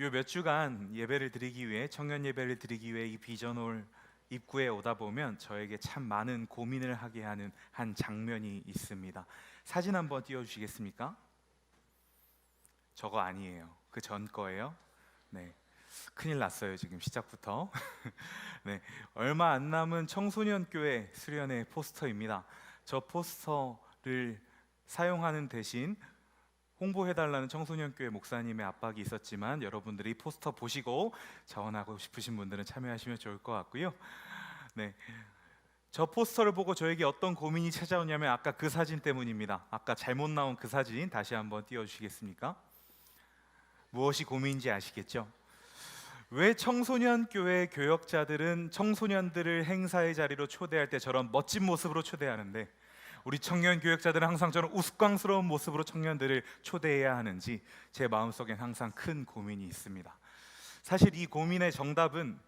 요 몇 주간 예배를 드리기 위해 청년 예배를 드리기 위해 이 비전홀 입구에 오다 보면 저에게 참 많은 고민을 하게 하는 한 장면이 있습니다. 사진 한번 띄워주시겠습니까? 저거 아니에요. 그 전 거예요. 네, 큰일 났어요 지금 시작부터. 네, 얼마 안 남은 청소년 교회 수련회 포스터입니다. 저 포스터를 사용하는 대신 홍보해달라는 청소년교회 목사님의 압박이 있었지만 여러분들이 포스터 보시고 자원하고 싶으신 분들은 참여하시면 좋을 것 같고요. 네, 저 포스터를 보고 저에게 어떤 고민이 찾아오냐면 아까 그 사진 때문입니다. 아까 잘못 나온 그 사진 다시 한번 띄워주시겠습니까? 무엇이 고민인지 아시겠죠? 왜 청소년 교회 교역자들은 청소년들을 행사의 자리로 초대할 때 저런 멋진 모습으로 초대하는데 우리 청년 교역자들은 항상 저런 우스꽝스러운 모습으로 청년들을 초대해야 하는지 제 마음속엔 항상 큰 고민이 있습니다. 사실 이 고민의 정답은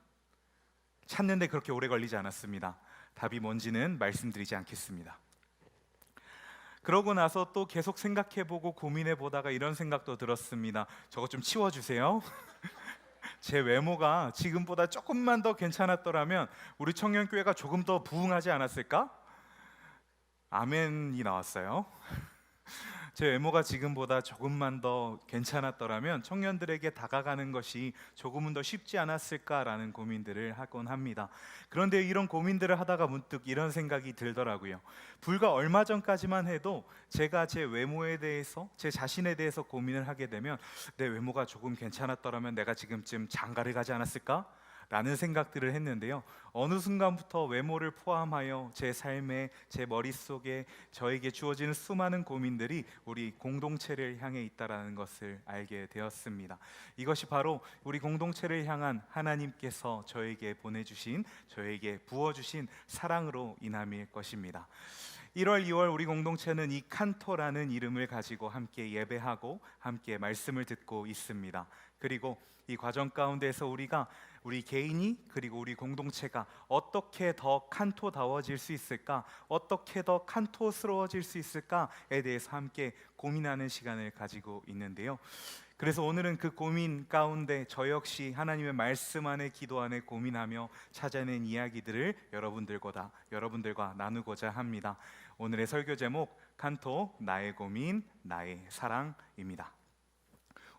찾는데 그렇게 오래 걸리지 않았습니다. 답이 뭔지는 말씀드리지 않겠습니다. 그러고 나서 또 계속 생각해보고 고민해보다가 이런 생각도 들었습니다. 저거 좀 치워주세요. 제 외모가 지금보다 조금만 더 괜찮았더라면 우리 청년교회가 조금 더 부흥하지 않았을까? 아멘이 나왔어요. 제 외모가 지금보다 조금만 더 괜찮았더라면 청년들에게 다가가는 것이 조금은 더 쉽지 않았을까라는 고민들을 하곤 합니다. 그런데 이런 고민들을 하다가 문득 이런 생각이 들더라고요. 불과 얼마 전까지만 해도 제가 제 외모에 대해서, 제 자신에 대해서 고민을 하게 되면 내 외모가 조금 괜찮았더라면 내가 지금쯤 장가를 가지 않았을까? 라는 생각들을 했는데요. 어느 순간부터 외모를 포함하여 제 삶에, 제 머릿속에 저에게 주어지는 수많은 고민들이 우리 공동체를 향해 있다는 것을 알게 되었습니다. 이것이 바로 우리 공동체를 향한 하나님께서 저에게 보내주신, 저에게 부어주신 사랑으로 인함일 것입니다. 1월, 2월 우리 공동체는 이 칸토라는 이름을 가지고 함께 예배하고 함께 말씀을 듣고 있습니다. 그리고 이 과정 가운데서 우리 개인이 그리고 우리 공동체가 어떻게 더 칸토다워질 수 있을까? 어떻게 더 칸토스러워질 수 있을까에 대해서 함께 고민하는 시간을 가지고 있는데요. 그래서 오늘은 그 고민 가운데 저 역시 하나님의 말씀 안에 기도 안에 고민하며 찾아낸 이야기들을 여러분들과 나누고자 합니다. 오늘의 설교 제목 칸토 나의 고민 나의 사랑입니다.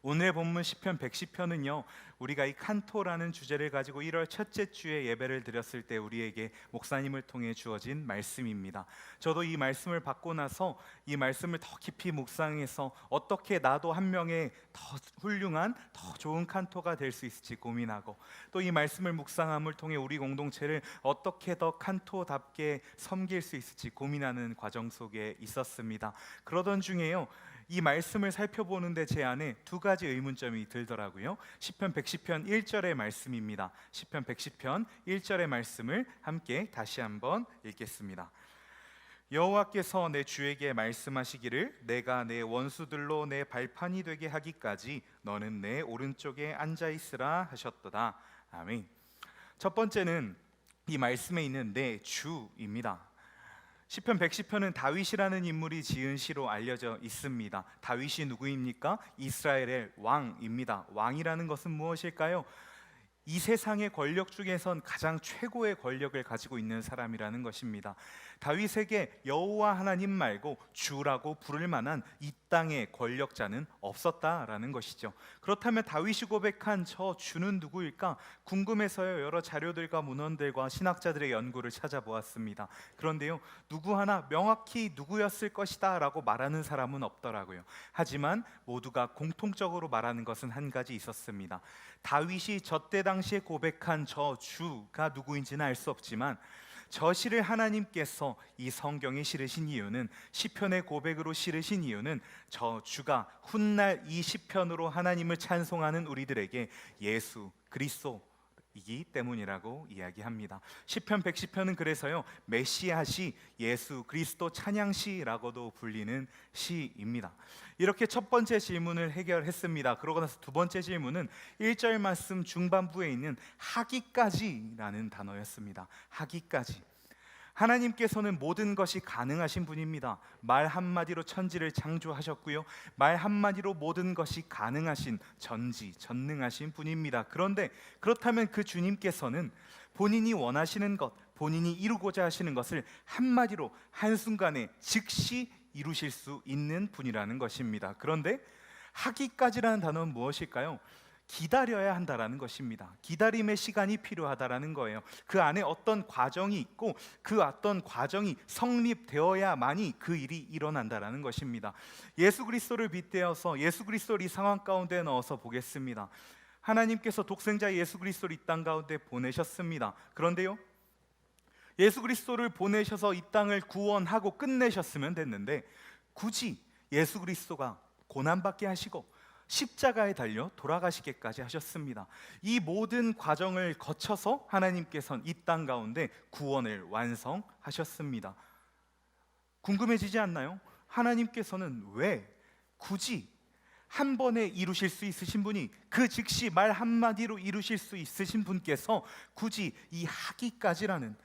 오늘의 본문 시편 110편은요 우리가 이 칸토라는 주제를 가지고 1월 첫째 주에 예배를 드렸을 때 우리에게 목사님을 통해 주어진 말씀입니다. 저도 이 말씀을 받고 나서 이 말씀을 더 깊이 묵상해서 어떻게 나도 한 명의 더 훌륭한 더 좋은 칸토가 될 수 있을지 고민하고 또 이 말씀을 묵상함을 통해 우리 공동체를 어떻게 더 칸토답게 섬길 수 있을지 고민하는 과정 속에 있었습니다. 그러던 중에요 이 말씀을 살펴보는데 제 안에 두 가지 의문점이 들더라고요. 시편 110편 1절의 말씀입니다. 시편 110편 1절의 말씀을 함께 다시 한번 읽겠습니다. 여호와께서 내 주에게 말씀하시기를 내가 내 원수들로 내 발판이 되게 하기까지 너는 내 오른쪽에 앉아 있으라 하셨도다. 아멘. 첫 번째는 이 말씀에 있는 내 주입니다. 시편 110편은 다윗이라는 인물이 지은 시로 알려져 있습니다. 다윗이 누구입니까? 이스라엘의 왕입니다. 왕이라는 것은 무엇일까요? 이 세상의 권력 중에선 가장 최고의 권력을 가지고 있는 사람이라는 것입니다. 다윗에게 여호와 하나님 말고 주라고 부를 만한 이 땅의 권력자는 없었다라는 것이죠. 그렇다면 다윗이 고백한 저 주는 누구일까? 궁금해서요 여러 자료들과 문헌들과 신학자들의 연구를 찾아보았습니다. 그런데요 누구 하나 명확히 누구였을 것이다 라고 말하는 사람은 없더라고요. 하지만 모두가 공통적으로 말하는 것은 한 가지 있었습니다. 다윗이 저때 당시에 고백한 저 주가 누구인지는 알 수 없지만 저 시를 하나님께서 이 성경에 실으신 이유는 시편의 고백으로 실으신 이유는 저 주가 훗날 이 시편으로 하나님을 찬송하는 우리들에게 예수 그리스도이기 때문이라고 이야기합니다. 시편 110편은 그래서요 메시아시 예수 그리스도 찬양시라고도 불리는 시입니다. 이렇게 첫 번째 질문을 해결했습니다. 그러고 나서 두 번째 질문은 1절 말씀 중반부에 있는 하기까지라는 단어였습니다. 하기까지. 하나님께서는 모든 것이 가능하신 분입니다. 말 한마디로 천지를 창조하셨고요, 말 한마디로 모든 것이 가능하신 전능하신 분입니다. 그런데 그렇다면 그 주님께서는 본인이 원하시는 것, 본인이 이루고자 하시는 것을 한마디로 한순간에 즉시 이루실 수 있는 분이라는 것입니다. 그런데 하기까지라는 단어는 무엇일까요? 기다려야 한다라는 것입니다. 기다림의 시간이 필요하다라는 거예요. 그 안에 어떤 과정이 있고 그 어떤 과정이 성립되어야만이 그 일이 일어난다라는 것입니다. 예수 그리스도를 빗대어서 예수 그리스도를 이 상황 가운데 넣어서 보겠습니다. 하나님께서 독생자 예수 그리스도를 이 땅 가운데 보내셨습니다. 그런데요, 예수 그리스도를 보내셔서 이 땅을 구원하고 끝내셨으면 됐는데 굳이 예수 그리스도가 고난받게 하시고 십자가에 달려 돌아가시기까지 하셨습니다. 이 모든 과정을 거쳐서 하나님께서는 이 땅 가운데 구원을 완성하셨습니다. 궁금해지지 않나요? 하나님께서는 왜 굳이 한 번에 이루실 수 있으신 분이, 그 즉시 말 한마디로 이루실 수 있으신 분께서 굳이 이 하기까지라는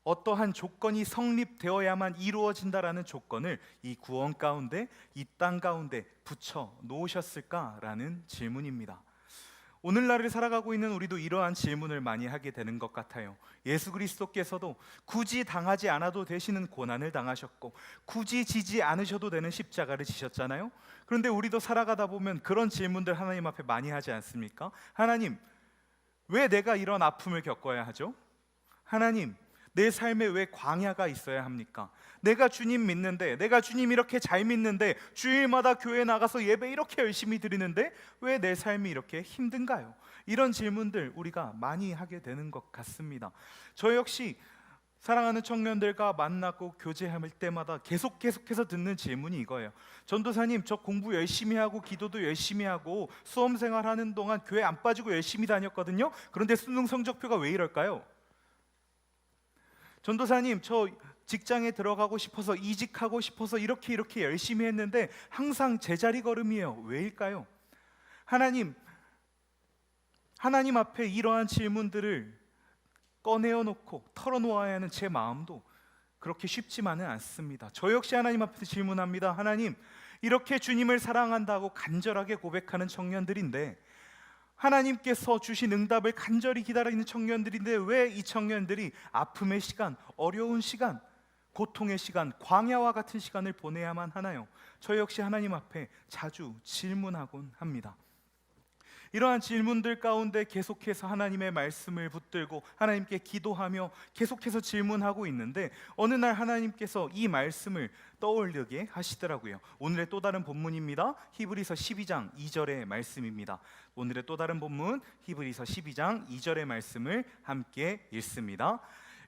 어떠한 조건이 성립되어야만 이루어진다라는 조건을 이 구원 가운데, 이 땅 가운데 붙여 놓으셨을까라는 질문입니다. 오늘날을 살아가고 있는 우리도 이러한 질문을 많이 하게 되는 것 같아요. 예수 그리스도께서도 굳이 당하지 않아도 되시는 고난을 당하셨고 굳이 지지 않으셔도 되는 십자가를 지셨잖아요. 그런데 우리도 살아가다 보면 그런 질문들 하나님 앞에 많이 하지 않습니까? 하나님, 왜 내가 이런 아픔을 겪어야 하죠? 하나님, 내 삶에 왜 광야가 있어야 합니까? 내가 주님 믿는데, 내가 주님 이렇게 잘 믿는데, 주일마다 교회 나가서 예배 이렇게 열심히 드리는데 왜 내 삶이 이렇게 힘든가요? 이런 질문들 우리가 많이 하게 되는 것 같습니다. 저 역시 사랑하는 청년들과 만나고 교제할 때마다 계속해서 듣는 질문이 이거예요. 전도사님, 저 공부 열심히 하고 기도도 열심히 하고 수험생활 하는 동안 교회 안 빠지고 열심히 다녔거든요. 그런데 수능 성적표가 왜 이럴까요? 전도사님, 저 직장에 들어가고 싶어서 이직하고 싶어서 이렇게 열심히 했는데 항상 제자리 걸음이에요. 왜일까요? 하나님 앞에 이러한 질문들을 꺼내어 놓고 털어놓아야 하는 제 마음도 그렇게 쉽지만은 않습니다. 저 역시 하나님 앞에 질문합니다. 하나님, 이렇게 주님을 사랑한다고 간절하게 고백하는 청년들인데, 하나님께서 주신 응답을 간절히 기다리는 청년들인데 왜 이 청년들이 아픔의 시간, 어려운 시간, 고통의 시간, 광야와 같은 시간을 보내야만 하나요? 저 역시 하나님 앞에 자주 질문하곤 합니다. 이러한 질문들 가운데 계속해서 하나님의 말씀을 붙들고 하나님께 기도하며 계속해서 질문하고 있는데 어느 날 하나님께서 이 말씀을 떠올리게 하시더라고요. 오늘의 또 다른 본문입니다. 히브리서 12장 2절의 말씀입니다. 오늘의 또 다른 본문 히브리서 12장 2절의 말씀을 함께 읽습니다.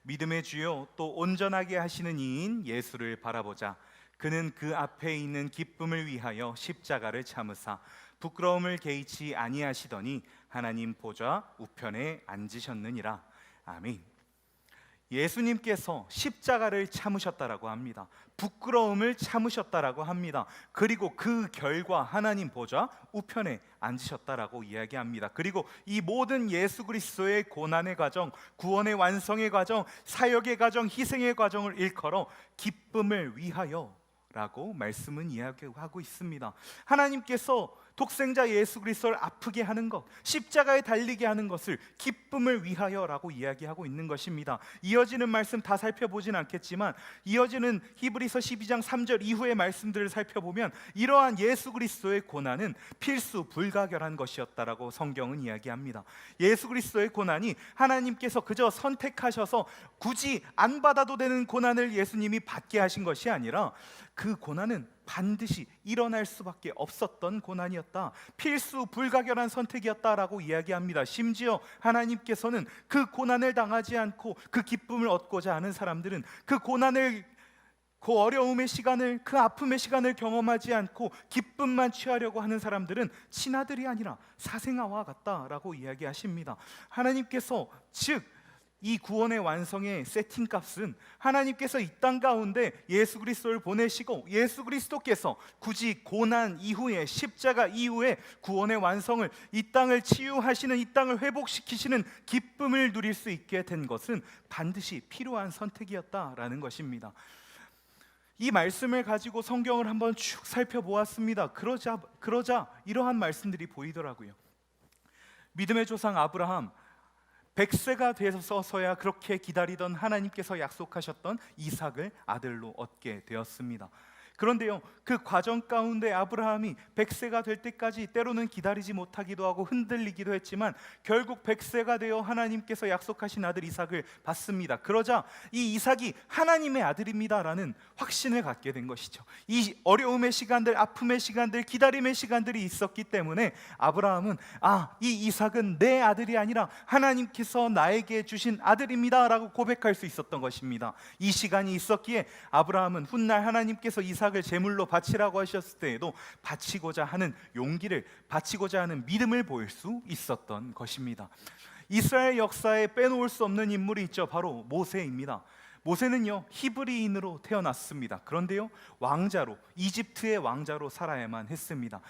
믿음의 주요 또 온전하게 하시는 이인 예수를 바라보자. 그는 그 앞에 있는 기쁨을 위하여 십자가를 참으사 부끄러움을 개의치 아니하시더니 하나님 보좌 우편에 앉으셨느니라. 아멘. 예수님께서 십자가를 참으셨다라고 합니다. 부끄러움을 참으셨다라고 합니다. 그리고 그 결과 하나님 보좌 우편에 앉으셨다라고 이야기합니다. 그리고 이 모든 예수 그리스도의 고난의 과정, 구원의 완성의 과정, 사역의 과정, 희생의 과정을 일컬어 기쁨을 위하여 라고 말씀은 이야기하고 있습니다. 하나님께서 독생자 예수 그리스도를 아프게 하는 것, 십자가에 달리게 하는 것을 기쁨을 위하여라고 이야기하고 있는 것입니다. 이어지는 말씀 다 살펴보진 않겠지만 이어지는 히브리서 12장 3절 이후의 말씀들을 살펴보면 이러한 예수 그리스도의 고난은 필수 불가결한 것이었다라고 성경은 이야기합니다. 예수 그리스도의 고난이 하나님께서 그저 선택하셔서 굳이 안 받아도 되는 고난을 예수님이 받게 하신 것이 아니라 그 고난은 반드시 일어날 수밖에 없었던 고난이었다. 필수 불가결한 선택이었다라고 이야기합니다. 심지어 하나님께서는 그 고난을 당하지 않고 그 기쁨을 얻고자 하는 사람들은 그 고난을, 그 어려움의 시간을, 그 아픔의 시간을 경험하지 않고 기쁨만 취하려고 하는 사람들은 친아들이 아니라 사생아와 같다라고 이야기하십니다. 하나님께서 즉 이 구원의 완성의 세팅값은 하나님께서 이 땅 가운데 예수 그리스도를 보내시고 예수 그리스도께서 굳이 고난 이후에 십자가 이후에 구원의 완성을 이 땅을 치유하시는, 이 땅을 회복시키시는 기쁨을 누릴 수 있게 된 것은 반드시 필요한 선택이었다라는 것입니다. 이 말씀을 가지고 성경을 한번 쭉 살펴보았습니다. 그러자 이러한 말씀들이 보이더라고요. 믿음의 조상 아브라함, 100세가 되서서야 그렇게 기다리던 하나님께서 약속하셨던 이삭을 아들로 얻게 되었습니다. 그런데요, 그 과정 가운데 아브라함이 100세가 될 때까지 때로는 기다리지 못하기도 하고 흔들리기도 했지만 결국 100세가 되어 하나님께서 약속하신 아들 이삭을 받습니다. 그러자 이 이삭이 하나님의 아들입니다라는 확신을 갖게 된 것이죠. 이 어려움의 시간들, 아픔의 시간들, 기다림의 시간들이 있었기 때문에 아브라함은 이 이삭은 내 아들이 아니라 하나님께서 나에게 주신 아들입니다라고 고백할 수 있었던 것입니다. 이 시간이 있었기에 아브라함은 훗날 하나님께서 이삭을 제물로 바치라고 하셨을 때에도 바치고자 하는 용기를, 바치고자 하는 믿음을 보일 수 있었던 것입니다. 이스라엘 역사에 빼놓을 수 없는 인물이 있죠. 바로 모세입니다. 모세는요, 히브리인으로 태어났습니다. 그런데요, 왕자로, 이집트의 왕자로 살아야만 했습니다.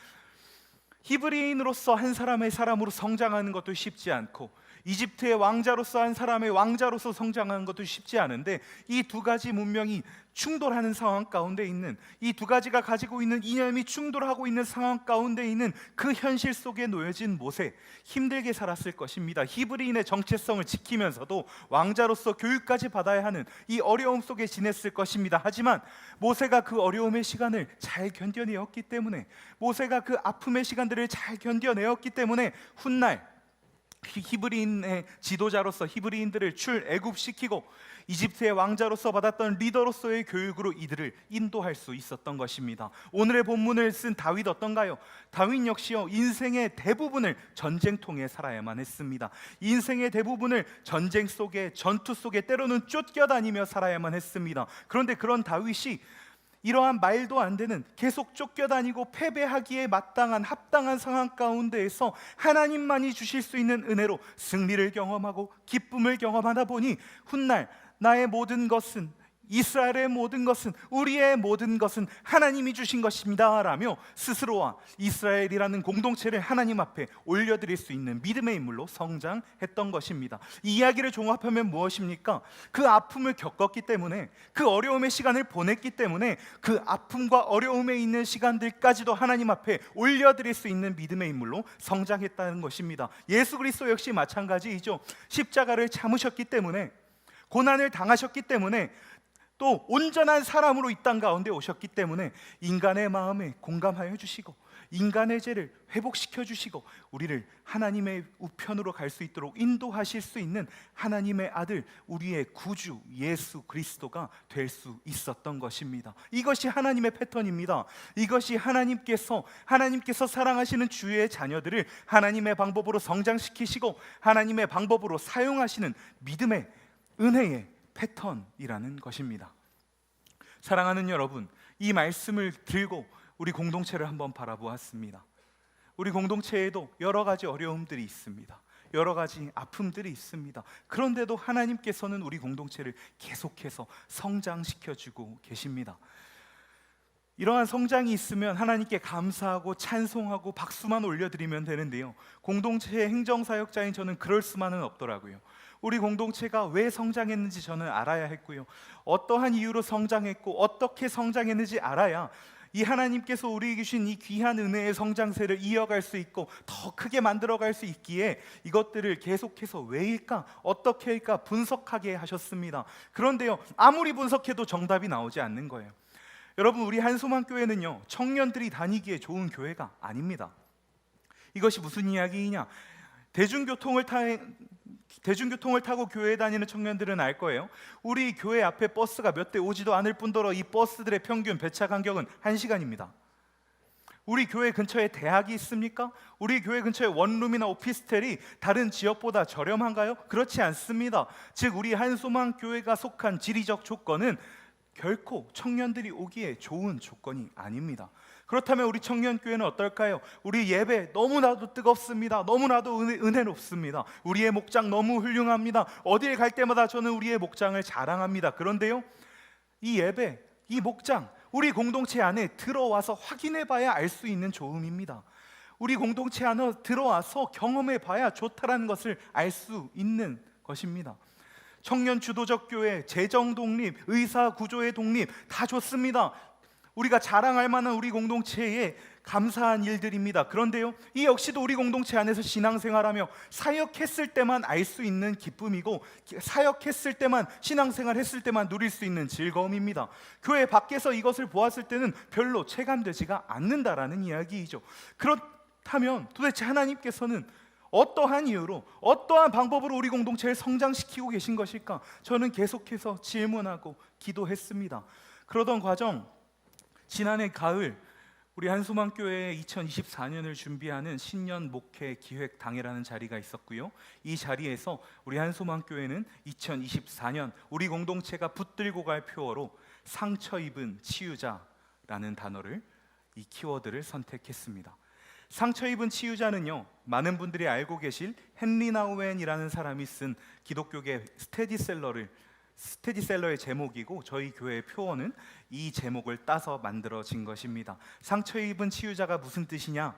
히브리인으로서 한 사람의 사람으로 성장하는 것도 쉽지 않고 이집트의 왕자로서 한 사람의 왕자로서 성장하는 것도 쉽지 않은데, 이 두 가지 문명이 충돌하는 상황 가운데 있는, 이 두 가지가 가지고 있는 이념이 충돌하고 있는 상황 가운데 있는 그 현실 속에 놓여진 모세, 힘들게 살았을 것입니다. 히브리인의 정체성을 지키면서도 왕자로서 교육까지 받아야 하는 이 어려움 속에 지냈을 것입니다. 하지만 모세가 그 어려움의 시간을 잘 견뎌내었기 때문에, 모세가 그 아픔의 시간들을 잘 견뎌내었기 때문에 훗날 히브리인의 지도자로서 히브리인들을 출애굽시키고 이집트의 왕자로서 받았던 리더로서의 교육으로 이들을 인도할 수 있었던 것입니다. 오늘의 본문을 쓴 다윗 어떤가요? 다윗 역시요, 인생의 대부분을 전쟁통에 살아야만 했습니다. 인생의 대부분을 전쟁 속에, 전투 속에, 때로는 쫓겨다니며 살아야만 했습니다. 그런데 그런 다윗이 이러한 말도 안 되는, 계속 쫓겨다니고 패배하기에 마땅한 합당한 상황 가운데에서 하나님만이 주실 수 있는 은혜로 승리를 경험하고 기쁨을 경험하다 보니 훗날 나의 모든 것은, 이스라엘의 모든 것은, 우리의 모든 것은 하나님이 주신 것입니다 라며 스스로와 이스라엘이라는 공동체를 하나님 앞에 올려드릴 수 있는 믿음의 인물로 성장했던 것입니다. 이 이야기를 종합하면 무엇입니까? 그 아픔을 겪었기 때문에, 그 어려움의 시간을 보냈기 때문에 그 아픔과 어려움에 있는 시간들까지도 하나님 앞에 올려드릴 수 있는 믿음의 인물로 성장했다는 것입니다. 예수 그리스도 역시 마찬가지이죠. 십자가를 참으셨기 때문에, 고난을 당하셨기 때문에, 또 온전한 사람으로 이 땅 가운데 오셨기 때문에 인간의 마음에 공감하여 주시고 인간의 죄를 회복시켜 주시고 우리를 하나님의 우편으로 갈 수 있도록 인도하실 수 있는 하나님의 아들, 우리의 구주 예수 그리스도가 될 수 있었던 것입니다. 이것이 하나님의 패턴입니다. 이것이 하나님께서 사랑하시는 주의 자녀들을 하나님의 방법으로 성장시키시고 하나님의 방법으로 사용하시는 믿음의, 은혜의 패턴이라는 것입니다. 사랑하는 여러분, 이 말씀을 들고 우리 공동체를 한번 바라보았습니다. 우리 공동체에도 여러 가지 어려움들이 있습니다. 여러 가지 아픔들이 있습니다. 그런데도 하나님께서는 우리 공동체를 계속해서 성장시켜주고 계십니다. 이러한 성장이 있으면 하나님께 감사하고 찬송하고 박수만 올려드리면 되는데요, 공동체의 행정사역자인 저는 그럴 수만은 없더라고요. 우리 공동체가 왜 성장했는지 저는 알아야 했고요, 어떠한 이유로 성장했고 어떻게 성장했는지 알아야 이 하나님께서 우리에게 주신 이 귀한 은혜의 성장세를 이어갈 수 있고 더 크게 만들어갈 수 있기에 이것들을 계속해서 왜일까, 어떻게일까 분석하게 하셨습니다. 그런데요, 아무리 분석해도 정답이 나오지 않는 거예요. 여러분, 우리 한소망교회는요, 청년들이 다니기에 좋은 교회가 아닙니다. 이것이 무슨 이야기이냐? 대중교통을 타고 교회에 다니는 청년들은 알 거예요. 우리 교회 앞에 버스가 몇 대 오지도 않을 뿐더러 이 버스들의 평균 배차 간격은 1시간입니다. 우리 교회 근처에 대학이 있습니까? 우리 교회 근처에 원룸이나 오피스텔이 다른 지역보다 저렴한가요? 그렇지 않습니다. 즉 우리 한소망교회가 속한 지리적 조건은 결코 청년들이 오기에 좋은 조건이 아닙니다. 그렇다면 우리 청년교회는 어떨까요? 우리 예배 너무나도 뜨겁습니다. 너무나도 은혜롭습니다. 우리의 목장 너무 훌륭합니다. 어딜 갈 때마다 저는 우리의 목장을 자랑합니다. 그런데요, 이 예배, 이 목장, 우리 공동체 안에 들어와서 확인해 봐야 알 수 있는 좋음입니다. 우리 공동체 안에 들어와서 경험해 봐야 좋다라는 것을 알 수 있는 것입니다. 청년 주도적 교회, 재정 독립, 의사 구조의 독립 다 좋습니다. 우리가 자랑할 만한 우리 공동체의 감사한 일들입니다. 그런데요, 이 역시도 우리 공동체 안에서 신앙생활하며 사역했을 때만 알 수 있는 기쁨이고, 사역했을 때만, 신앙생활 했을 때만 누릴 수 있는 즐거움입니다. 교회 밖에서 이것을 보았을 때는 별로 체감되지가 않는다라는 이야기이죠. 그렇다면 도대체 하나님께서는 어떠한 이유로, 어떠한 방법으로 우리 공동체를 성장시키고 계신 것일까? 저는 계속해서 질문하고 기도했습니다. 그러던 과정, 지난해 가을 우리 한소망교회의 2024년을 준비하는 신년 목회 기획 당회라는 자리가 있었고요. 이 자리에서 우리 한소망교회는 2024년 우리 공동체가 붙들고 갈 표어로 상처 입은 치유자라는 단어를, 이 키워드를 선택했습니다. 상처 입은 치유자는요, 많은 분들이 알고 계실 헨리 나우엔이라는 사람이 쓴 기독교계 스테디셀러의 제목이고, 저희 교회의 표어는 이 제목을 따서 만들어진 것입니다. 상처 입은 치유자가 무슨 뜻이냐?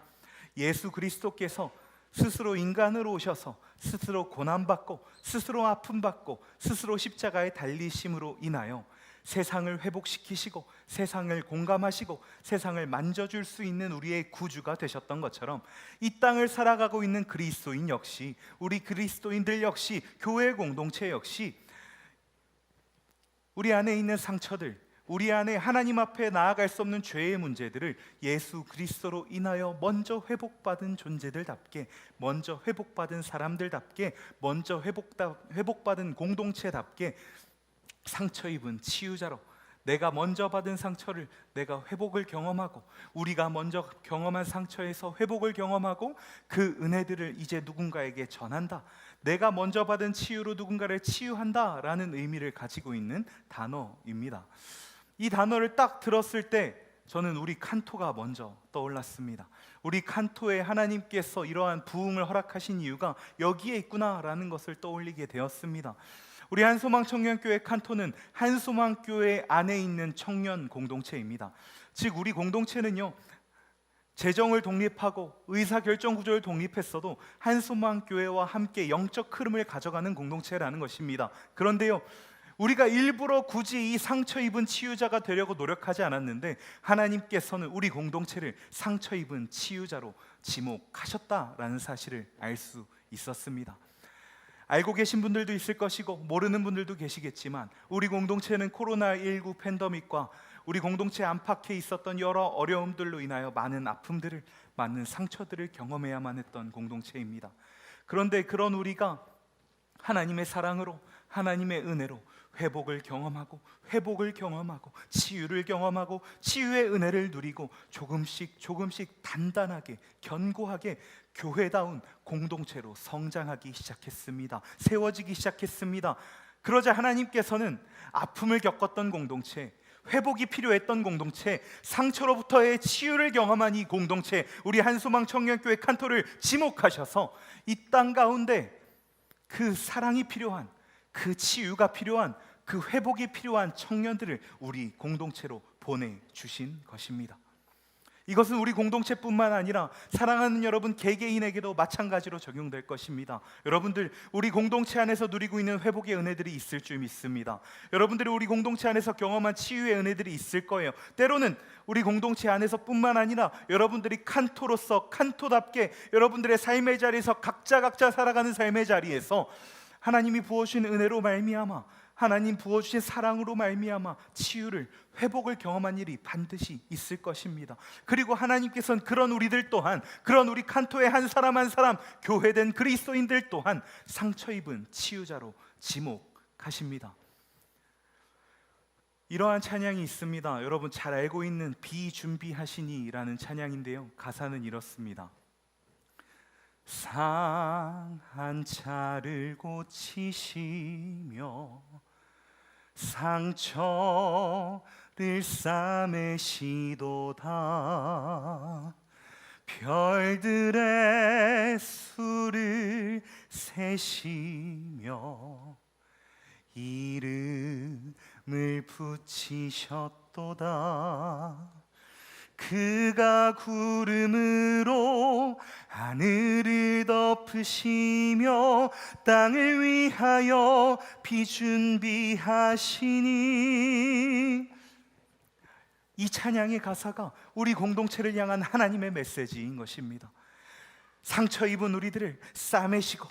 예수 그리스도께서 스스로 인간으로 오셔서 스스로 고난받고 스스로 아픔받고 스스로 십자가에 달리심으로 인하여 세상을 회복시키시고 세상을 공감하시고 세상을 만져줄 수 있는 우리의 구주가 되셨던 것처럼, 이 땅을 살아가고 있는 그리스도인 역시, 우리 그리스도인들 역시, 교회 공동체 역시 우리 안에 있는 상처들, 우리 안에 하나님 앞에 나아갈 수 없는 죄의 문제들을 예수 그리스도로 인하여 먼저 회복받은 존재들답게, 먼저 회복받은 사람들답게, 먼저 회복받은 공동체답게 상처 입은 치유자로, 내가 먼저 받은 상처를 내가 회복을 경험하고, 우리가 먼저 경험한 상처에서 회복을 경험하고 그 은혜들을 이제 누군가에게 전한다, 내가 먼저 받은 치유로 누군가를 치유한다 라는 의미를 가지고 있는 단어입니다. 이 단어를 딱 들었을 때 저는 우리 칸토가 먼저 떠올랐습니다. 우리 칸토에 하나님께서 이러한 부흥을 허락하신 이유가 여기에 있구나라는 것을 떠올리게 되었습니다. 우리 한소망 청년교회 칸토는 한소망교회 안에 있는 청년 공동체입니다. 즉 우리 공동체는요, 재정을 독립하고 의사결정 구조를 독립했어도 한소망교회와 함께 영적 흐름을 가져가는 공동체라는 것입니다. 그런데요, 우리가 일부러 굳이 이 상처 입은 치유자가 되려고 노력하지 않았는데 하나님께서는 우리 공동체를 상처 입은 치유자로 지목하셨다라는 사실을 알 수 있었습니다. 알고 계신 분들도 있을 것이고 모르는 분들도 계시겠지만, 우리 공동체는 코로나19 팬데믹과 우리 공동체 안팎에 있었던 여러 어려움들로 인하여 많은 아픔들을, 많은 상처들을 경험해야만 했던 공동체입니다. 그런데 그런 우리가 하나님의 사랑으로, 하나님의 은혜로 회복을 경험하고 치유를 경험하고 치유의 은혜를 누리고 조금씩 단단하게 견고하게 교회다운 공동체로 성장하기 시작했습니다. 세워지기 시작했습니다. 그러자 하나님께서는 아픔을 겪었던 공동체, 회복이 필요했던 공동체, 상처로부터의 치유를 경험한 이 공동체, 우리 한소망 청년교회 칸토를 지목하셔서 이 땅 가운데 그 사랑이 필요한, 그 치유가 필요한, 그 회복이 필요한 청년들을 우리 공동체로 보내주신 것입니다. 이것은 우리 공동체뿐만 아니라 사랑하는 여러분 개개인에게도 마찬가지로 적용될 것입니다. 여러분들, 우리 공동체 안에서 누리고 있는 회복의 은혜들이 있을 줄 믿습니다. 여러분들이 우리 공동체 안에서 경험한 치유의 은혜들이 있을 거예요. 때로는 우리 공동체 안에서 뿐만 아니라 여러분들이 칸토로서 칸토답게 여러분들의 삶의 자리에서 각자 살아가는 삶의 자리에서 하나님이 부어주신 은혜로 말미암아, 하나님 부어주신 사랑으로 말미암아 치유를, 회복을 경험한 일이 반드시 있을 것입니다. 그리고 하나님께서는 그런 우리들 또한, 그런 우리 칸토의 한 사람 한 사람, 교회된 그리스도인들 또한 상처 입은 치유자로 지목하십니다. 이러한 찬양이 있습니다. 여러분 잘 알고 있는 비준비하시니라는 찬양인데요, 가사는 이렇습니다. 상한 자를 고치시며 상처 싸매시도다. 별들의 수를 세시며 이름을 붙이셨도다. 그가 구름으로 하늘을 덮으시며 땅을 위하여 비 준비하시니. 이 찬양의 가사가 우리 공동체를 향한 하나님의 메시지인 것입니다. 상처 입은 우리들을 싸매시고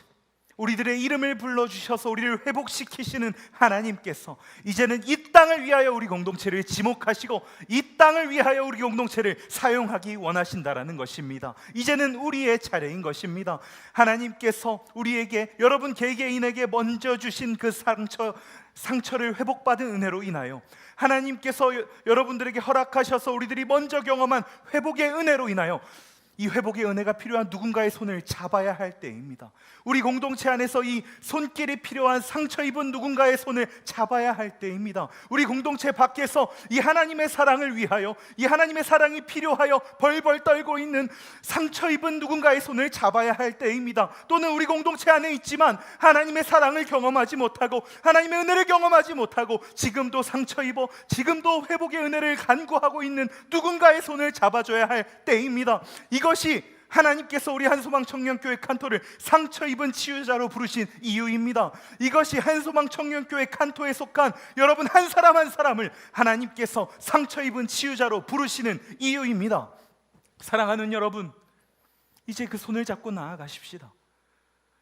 우리들의 이름을 불러주셔서 우리를 회복시키시는 하나님께서 이제는 이 땅을 위하여 우리 공동체를 지목하시고 이 땅을 위하여 우리 공동체를 사용하기 원하신다라는 것입니다. 이제는 우리의 차례인 것입니다. 하나님께서 우리에게, 여러분 개개인에게 먼저 주신 그 상처를 회복받은 은혜로 인하여 하나님께서 여러분들에게 허락하셔서 우리들이 먼저 경험한 회복의 은혜로 인하여 이 회복의 은혜가 필요한 누군가의 손을 잡아야 할 때입니다. 우리 공동체 안에서 이 손길이 필요한 상처 입은 누군가의 손을 잡아야 할 때입니다. 우리 공동체 밖에서 이 하나님의 사랑을 위하여, 이 하나님의 사랑이 필요하여 벌벌 떨고 있는 상처 입은 누군가의 손을 잡아야 할 때입니다. 또는 우리 공동체 안에 있지만 하나님의 사랑을 경험하지 못하고 하나님의 은혜를 경험하지 못하고 지금도 상처 입어 지금도 회복의 은혜를 간구하고 있는 누군가의 손을 잡아줘야 할 때입니다. 이것이 하나님께서 우리 한소망 청년교회 칸토를 상처 입은 치유자로 부르신 이유입니다. 이것이 한소망 청년교회 칸토에 속한 여러분 한 사람 한 사람을 하나님께서 상처 입은 치유자로 부르시는 이유입니다. 사랑하는 여러분, 이제 그 손을 잡고 나아가십시다.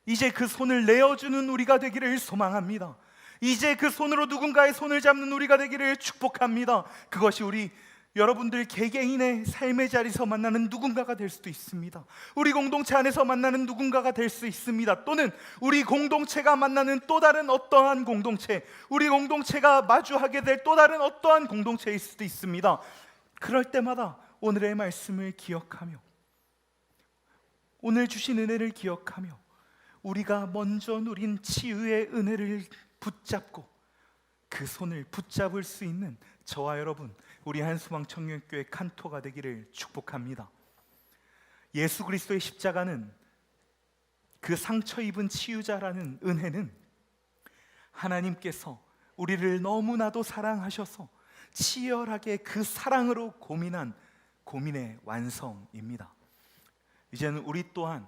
이제 그 손을 내어주는 우리가 되기를 소망합니다. 이제 그 손으로 누군가의 손을 잡는 우리가 되기를 축복합니다. 그것이 우리 여러분들 개개인의 삶의 자리에서 만나는 누군가가 될 수도 있습니다. 우리 공동체 안에서 만나는 누군가가 될 수 있습니다. 또는 우리 공동체가 만나는 또 다른 어떠한 공동체, 우리 공동체가 마주하게 될 또 다른 어떠한 공동체일 수도 있습니다. 그럴 때마다 오늘의 말씀을 기억하며 오늘 주신 은혜를 기억하며 우리가 먼저 누린 치유의 은혜를 붙잡고 그 손을 붙잡을 수 있는 저와 여러분, 우리 한소망 청년교회 칸토가 되기를 축복합니다. 예수 그리스도의 십자가는, 그 상처 입은 치유자라는 은혜는 하나님께서 우리를 너무나도 사랑하셔서 치열하게 그 사랑으로 고민한 고민의 완성입니다. 이제는 우리 또한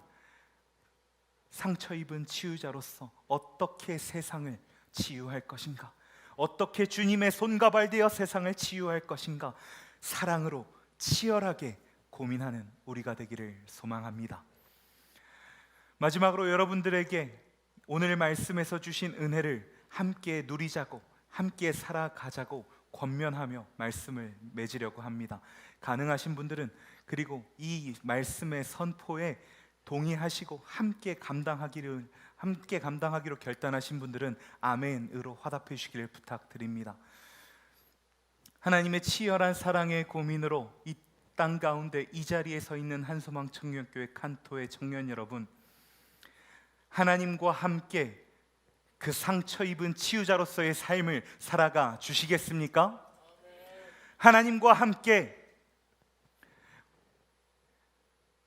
상처 입은 치유자로서 어떻게 세상을 치유할 것인가, 어떻게 주님의 손과 발 되어 세상을 치유할 것인가, 사랑으로 치열하게 고민하는 우리가 되기를 소망합니다. 마지막으로 여러분들에게 오늘 말씀에서 주신 은혜를 함께 누리자고 함께 살아가자고 권면하며 말씀을 맺으려고 합니다. 가능하신 분들은, 그리고 이 말씀의 선포에 동의하시고 함께 감당하기로 결단하신 분들은 아멘으로 화답해 주시기를 부탁드립니다. 하나님의 치열한 사랑의 고민으로 이 땅 가운데 이 자리에 서 있는 한소망 청년교회 칸토의 청년 여러분, 하나님과 함께 그 상처 입은 치유자로서의 삶을 살아가 주시겠습니까? 하나님과 함께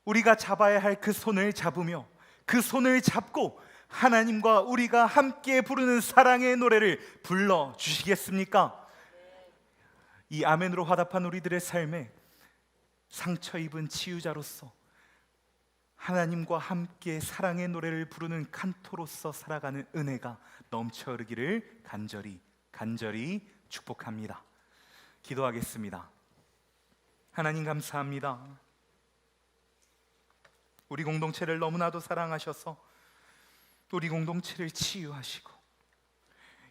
우리가 잡아야 할 그 손을 잡으며 그 손을 잡고 하나님과 우리가 함께 부르는 사랑의 노래를 불러주시겠습니까? 이 아멘으로 화답한 우리들의 삶에 상처 입은 치유자로서 하나님과 함께 사랑의 노래를 부르는 칸토로서 살아가는 은혜가 넘쳐 흐르기를 간절히 축복합니다. 기도하겠습니다. 하나님 감사합니다. 우리 공동체를 너무나도 사랑하셔서 우리 공동체를 치유하시고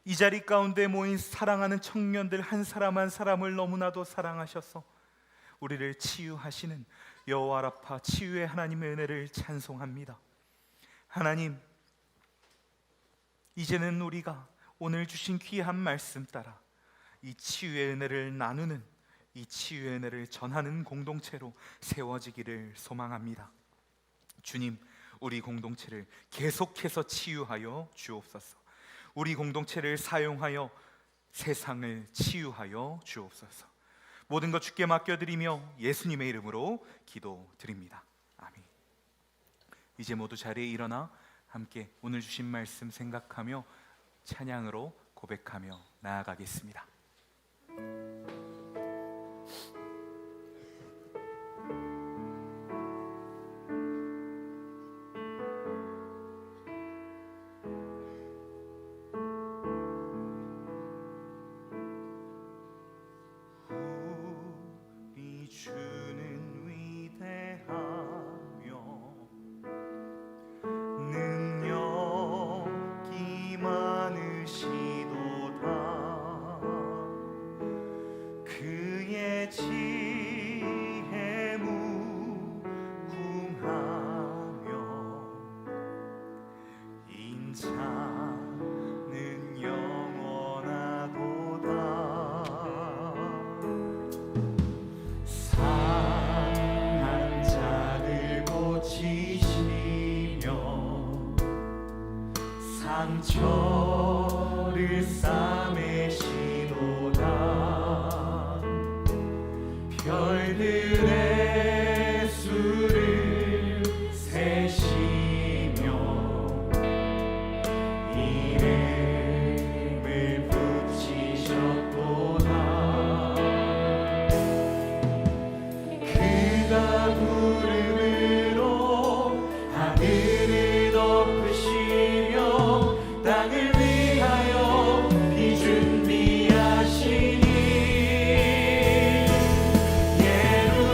이 자리 가운데 모인 사랑하는 청년들 한 사람 한 사람을 너무나도 사랑하셔서 우리를 치유하시는 여호와 라파 치유의 하나님의 은혜를 찬송합니다. 하나님, 이제는 우리가 오늘 주신 귀한 말씀 따라 이 치유의 은혜를 나누는, 이 치유의 은혜를 전하는 공동체로 세워지기를 소망합니다. 주님, 우리 공동체를 계속해서 치유하여 주옵소서. 우리 공동체를 사용하여 세상을 치유하여 주옵소서. 모든 것 주께 맡겨드리며 예수님의 이름으로 기도드립니다. 아멘. 이제 모두 자리에 일어나 함께 오늘 주신 말씀 생각하며 찬양으로 고백하며 나아가겠습니다. 우리 주는 위대하며 능력이 많으시도다. 그의 지혜 무궁하며 인자는 영원하도다. 상한 자를 고치시며 상처를 싸매시도다. 별들의 수를 세시며 이름을 붙이셨도다. 그가 구름으로 하늘을 덮으시며 땅을 위하여 비 준비하시니 예루살렘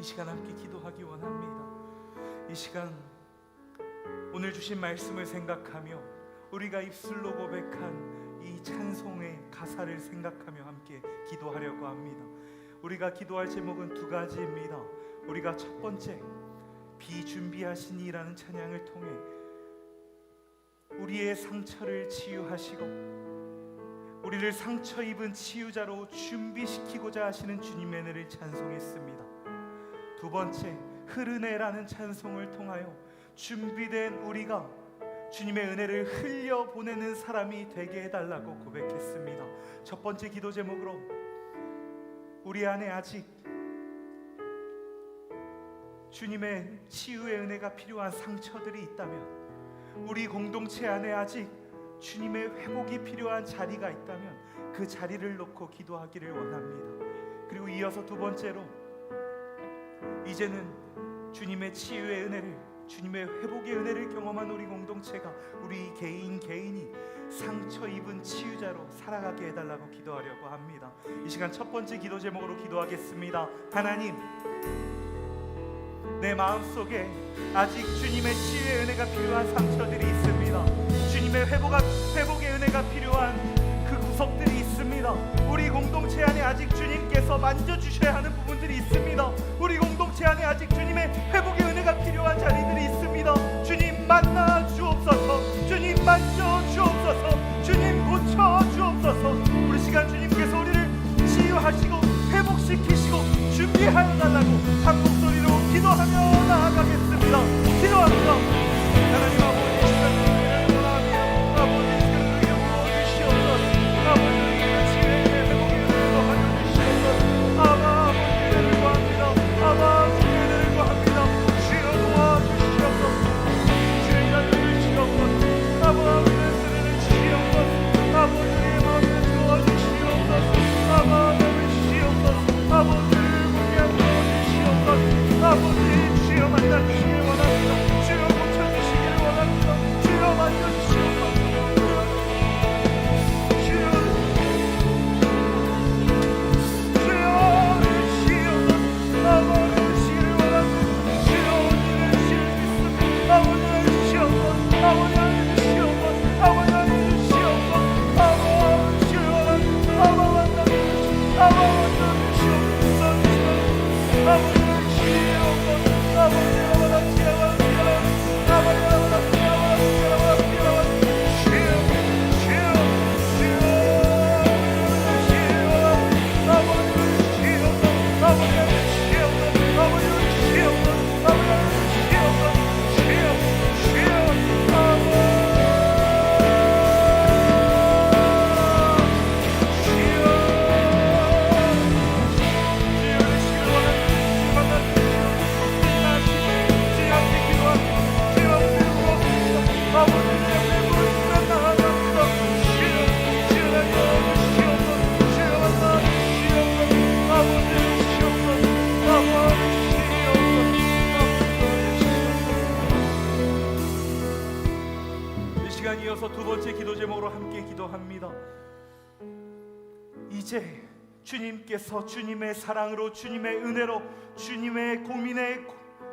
이 시간 함께 기도하기 원합니다. 이 시간 오늘 주신 말씀을 생각하며 우리가 입술로 고백한 이 찬송의 가사를 생각하며 함께 기도하려고 합니다. 우리가 기도할 제목은 두 가지입니다. 우리가 첫 번째, 비준비하시니라는 찬양을 통해 우리의 상처를 치유하시고 우리를 상처 입은 치유자로 준비시키고자 하시는 주님의 은혜를 찬송했습니다. 두 번째, 흐르네라는 찬송을 통하여 준비된 우리가 주님의 은혜를 흘려보내는 사람이 되게 해달라고 고백했습니다. 첫 번째 기도 제목으로 우리 안에 아직 주님의 치유의 은혜가 필요한 상처들이 있다면, 우리 공동체 안에 아직 주님의 회복이 필요한 자리가 있다면 그 자리를 놓고 기도하기를 원합니다. 그리고 이어서 두 번째로, 이제는 주님의 치유의 은혜를, 주님의 회복의 은혜를 경험한 우리 공동체가, 우리 개인이 상처 입은 치유자로 살아가게 해달라고 기도하려고 합니다. 이 시간 첫 번째 기도 제목으로 기도하겠습니다. 하나님, 내 마음속에 아직 주님의 치유의 은혜가 필요한 상처들이 있습니다. 주님의 회복의 은혜가 필요한 그 구석들이 있습니다. 우리 공동체 안에 아직 주님께서 만져주셔야 하는 부분들이 있습니다. 우리 공동체 안에 아직 주님의 회복의 은혜가 필요한 자리들이 있습니다. 주님 만나 주옵소서. 주님 만져 주옵소서. 주님 고쳐 주옵소서. 우리 시간 주님께서 우리를 치유하시고 회복시키시고 준비하여 달라고 한 목소리로 기도하며 나아가겠습니다. 기도합니다. 하나님 아버지, 시간 주님을 원하며 아버지 주를 부어주시옵소서. 아버지 우리의 치유의 회복의 은혜로 하여 주시옵소서. 아버지의 은혜를 구합니다. 아버지의 은혜를 구합니다. 주여 도와주시옵소서. 주의 자녀를 주시옵소서. 아버지의 은혜를 주시옵소서. 아버지의 마음을 도와주시옵소서. 아버지를 주시옵소서. 아버지를 위하여 도와주시옵소서. 아버지 주여 만나주시길 원합니다. 주여 고쳐주시길 원합니다. 주여 만져주시옵소서. 주여 주시옵소서. 아버지 주시길 원합니다. 주여 오늘을 주시길 믿습니다. 아버지 주시옵소서. 아버지 주시옵소서. 아버지 주시옵소서. 아버지 주여 원합니다. 아버지 만나주시옵소서. 아버지 만나주시옵소서. 아버지 이어서 두 번째 기도 제목으로 함께 기도합니다. 이제 주님께서 주님의 사랑으로, 주님의 은혜로, 주님의 고민의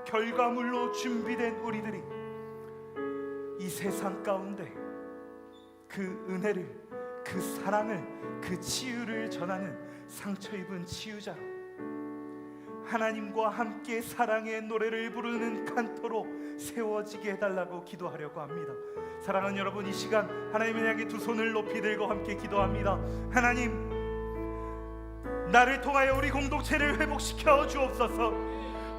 결과물로 준비된 우리들이 이 세상 가운데 그 은혜를, 그 사랑을, 그 치유를 전하는 상처 입은 치유자로, 하나님과 함께 사랑의 노래를 부르는 칸토로 세워지게 해달라고 기도하려고 합니다. 사랑하는 여러분, 이 시간 하나님을 향해 두 손을 높이 들고 함께 기도합니다. 하나님, 나를 통하여 우리 공동체를 회복시켜 주옵소서.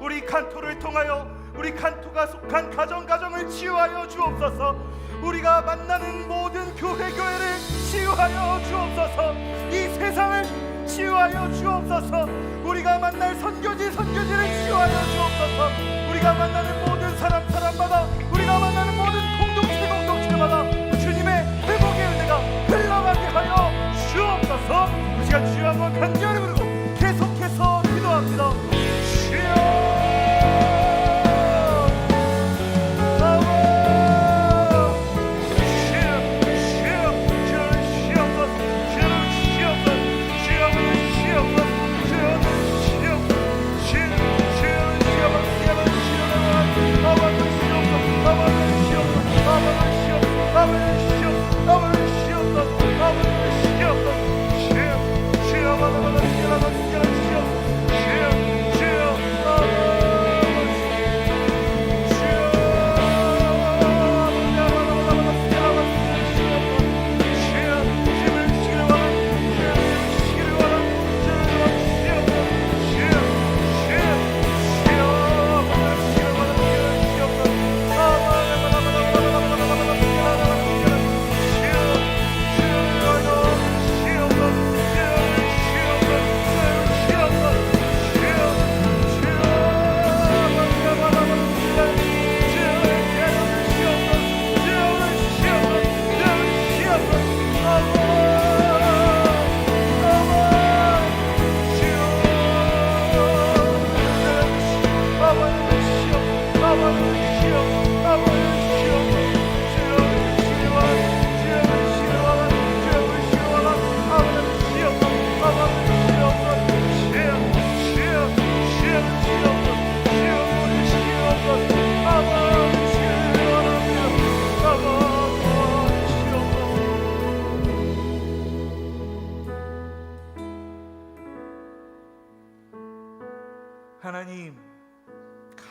우리 칸토를 통하여 우리 칸토가 속한 가정을 치유하여 주옵소서. 우리가 만나는 모든 교회를 치유하여 주옵소서. 이 세상을 치유하여 주옵소서. 우리가 만날 선교지를 치유하여 주옵소서. 우리가 만나는 모든 사람마다, 우리가 만나는 모든 공동체마다 주님의 회복의 은혜가 흘러가게 하여 주옵소서. 이 시간 주여 한번 간절히 부르고 계속해서 기도합니다. 주여 주여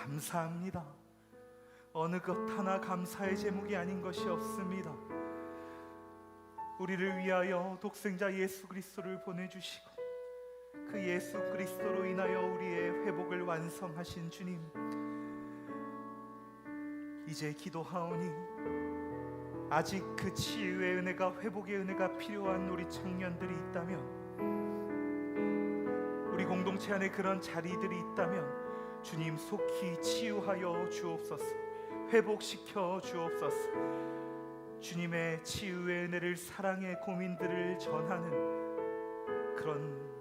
감사합니다. 어느 것 하나 감사의 제목이 아닌 것이 없습니다. 우리를 위하여 독생자 예수 그리스도를 보내주시고 그 예수 그리스도로 인하여 우리의 회복을 완성하신 주님, 이제 기도하오니 아직 그 치유의 은혜가, 회복의 은혜가 필요한 우리 청년들이 있다면, 우리 공동체 안에 그런 자리들이 있다면 주님 속히 치유하여 주옵소서, 회복시켜 주옵소서. 주님의 치유의 은혜를, 사랑의 고민들을 전하는 그런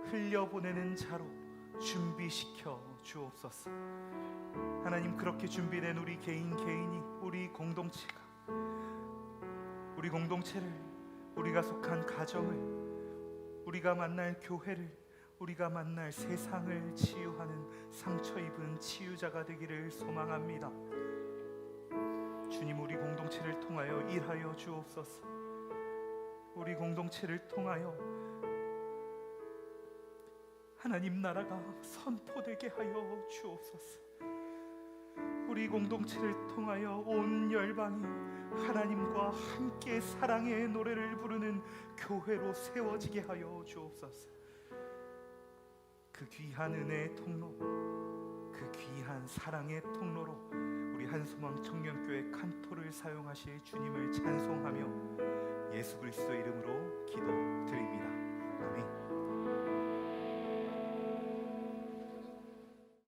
흘려보내는 자로 준비시켜 주옵소서. 하나님, 그렇게 준비된 우리 개인이, 우리 공동체가, 우리 공동체를, 우리가 속한 가정을, 우리가 만날 교회를, 우리가 만날 세상을 치유하는 상처 입은 치유자가 되기를 소망합니다. 주님, 우리 공동체를 통하여 일하여 주옵소서. 우리 공동체를 통하여 하나님 나라가 선포되게 하여 주옵소서. 우리 공동체를 통하여 온 열방이 하나님과 함께 사랑의 노래를 부르는 교회로 세워지게 하여 주옵소서. 그 귀한 은혜의 통로, 그 귀한 사랑의 통로로 우리 한소망 청년교회 칸토를 사용하실 주님을 찬송하며 예수 그리스도의 이름으로